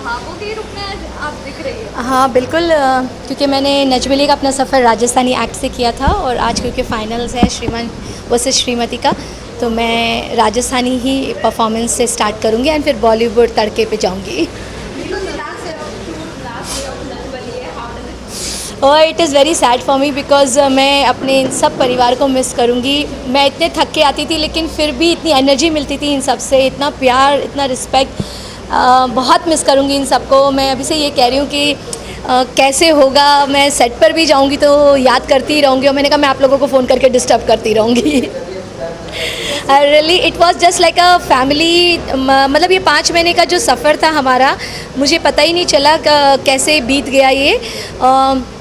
भावोगे रुक में आज आप दिख रही है। हाँ बिल्कुल, क्योंकि मैंने नजबली का अपना सफ़र राजस्थानी एक्ट से किया था और आज क्योंकि फाइनल्स है श्रीमान वर्सेस श्रीमती का, तो मैं राजस्थानी ही परफॉर्मेंस से स्टार्ट करूँगी एंड फिर बॉलीवुड तड़के पे जाऊँगी। और it is very sad for me because मैं अपने इन सब परिवार को मिस करूँगी। मैं इतने थक के आती थी लेकिन फिर भी इतनी एनर्जी मिलती थी इन सब से, इतना प्यार, इतना रिस्पेक्ट, बहुत मिस करूँगी इन सबको। मैं अभी से ये कह रही हूँ कि कैसे होगा, मैं सेट पर भी जाऊँगी तो याद करती ही रहूँगी और मैंने कहा मैं आप लोगों को फ़ोन करके डिस्टर्ब करती रहूँगी। Really it was just like a family. मतलब ये 5 महीने का जो सफ़र था हमारा, मुझे पता ही नहीं चला कैसे बीत गया ये।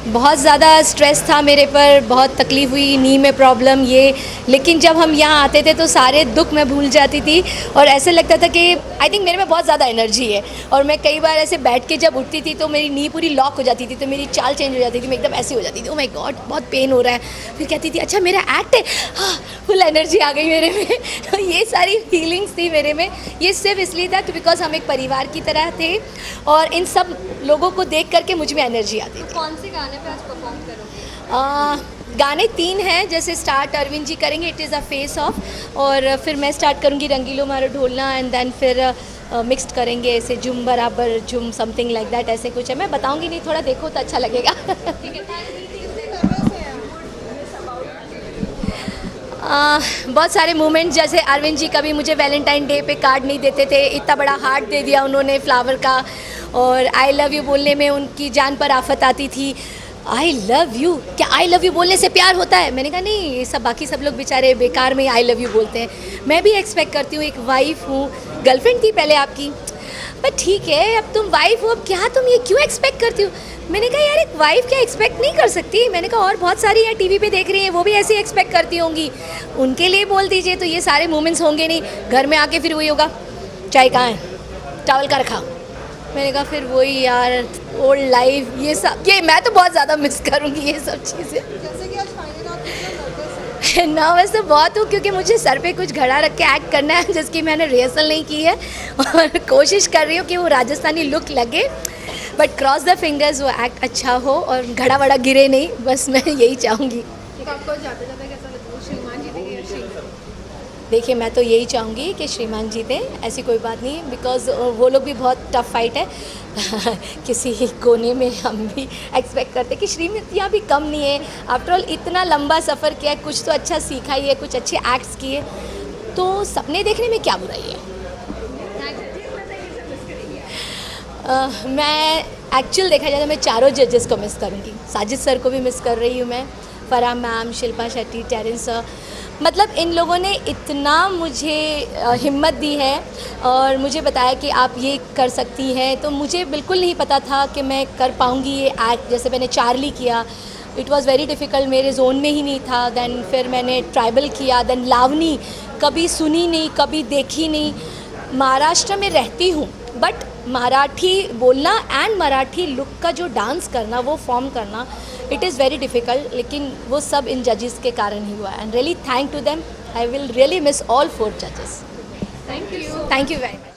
बहुत ज़्यादा स्ट्रेस था मेरे पर, बहुत तकलीफ़ हुई, नी में प्रॉब्लम ये, लेकिन जब हम यहाँ आते थे तो सारे दुख मैं भूल जाती थी और ऐसे लगता था कि आई थिंक मेरे में बहुत ज़्यादा एनर्जी है। और मैं कई बार ऐसे बैठ के जब उठती थी तो मेरी नी पूरी लॉक हो जाती थी, तो मेरी चाल चेंज हो जाती थी, मैं एकदम ऐसी हो जाती थी, ओह माय गॉड बहुत पेन हो रहा है। फिर कहती थी अच्छा मेरा एक्ट है, हाँ फुल एनर्जी आ गई मेरे में। तो ये सारी फीलिंग्स थी मेरे में। ये सिर्फ इसलिए था कि बिकॉज हम एक परिवार की तरह थे और इन सब लोगों को देख करके मुझ में एनर्जी आती थी। कौन से गाने पे आज परफॉर्म करोगे? गाने 3 हैं, जैसे स्टार्ट अरविंद जी करेंगे it is a face of, और फिर मैं स्टार्ट करूँगी रंगीलो मारो ढोलना एंड देन फिर मिक्स्ड करेंगे ऐसे झुम बराबर झुम समथिंग लाइक दैट, ऐसे कुछ है। मैं बताऊँगी नहीं, थोड़ा देखो तो अच्छा लगेगा। बहुत सारे मोमेंट्स, जैसे अरविंद जी कभी मुझे वैलेंटाइन डे पे कार्ड नहीं देते थे, इतना बड़ा हार्ट दे दिया उन्होंने फ्लावर का, और आई लव यू बोलने में उनकी जान पर आफत आती थी। आई लव यू, क्या आई लव यू बोलने से प्यार होता है? मैंने कहा नहीं, ये सब बाकी सब लोग बेचारे बेकार में आई लव यू बोलते हैं। मैं भी एक्सपेक्ट करती हूँ, एक वाइफ हूँ, गर्लफ्रेंड थी पहले आपकी, पर ठीक है अब तुम वाइफ हो, अब क्या तुम ये क्यों एक्सपेक्ट करती हो? मैंने कहा यार एक वाइफ क्या एक्सपेक्ट नहीं कर सकती? मैंने कहा और बहुत सारी है टीवी पे देख रही हैं, वो भी ऐसे एक्सपेक्ट करती होंगी, उनके लिए बोल दीजिए तो ये सारे मोमेंट्स होंगे नहीं। घर में आके फिर वही होगा, चाय कहाँ है, टावल का रखा। मैंने कहा फिर वही यार ओल्ड लाइफ, ये सब, ये मैं तो बहुत ज़्यादा मिस करूँगी ये सब चीज़ें। जैसे कि आज फाइनल आप कितना नर्वस तो बहुत हूँ क्योंकि मुझे सर पे कुछ घड़ा रख के एक्ट करना है जिसकी मैंने रिहर्सल नहीं की है और कोशिश कर रही हूँ कि वो राजस्थानी लुक लगे, बट क्रॉस द फिंगर्स वो एक्ट अच्छा हो और घड़ा वड़ा गिरे नहीं, बस मैं यही चाहूँगी। तो आपको जाते जाते कैसा लगता है, श्रीमान जीतेंगे या श्री? देखिए मैं तो यही चाहूँगी कि श्रीमान जीते, ऐसी कोई बात नहीं, बिकॉज़ वो लोग भी बहुत टफ फाइट है। किसी कोने में हम भी एक्सपेक्ट करते कि श्रीमतियाँ भी कम नहीं है, आफ्टर ऑल इतना लंबा सफ़र किया है, कुछ तो अच्छा सीखा ही है, कुछ अच्छे एक्ट्स किए, तो सपने देखने में क्या बुराई है। मैं एक्चुअल देखा जाए तो मैं चारों जजेस को मिस करूँगी। साजिद सर को भी मिस कर रही हूँ मैं, Farah ma'am, Shilpa Shetty, Terence sir, मतलब इन लोगों ने इतना मुझे हिम्मत दी है और मुझे बताया कि आप ये कर सकती हैं, तो मुझे बिल्कुल नहीं पता था कि मैं कर पाऊँगी ये एक्ट। जैसे मैंने चार्ली किया, इट वाज़ वेरी डिफ़िकल्ट, मेरे जोन में ही नहीं था। देन फिर मैंने ट्राइबल किया, देन लावनी, कभी सुनी नहीं, कभी देखी नहीं। महाराष्ट्र में रहती हूँ बट मराठी बोलना एंड मराठी लुक का जो डांस करना, वो फॉर्म करना, इट इज़ वेरी डिफ़िकल्ट, लेकिन वो सब इन जजेस के कारण ही हुआ and really thank to them. I will really miss all 4 जजेस। Thank you. Thank you very much.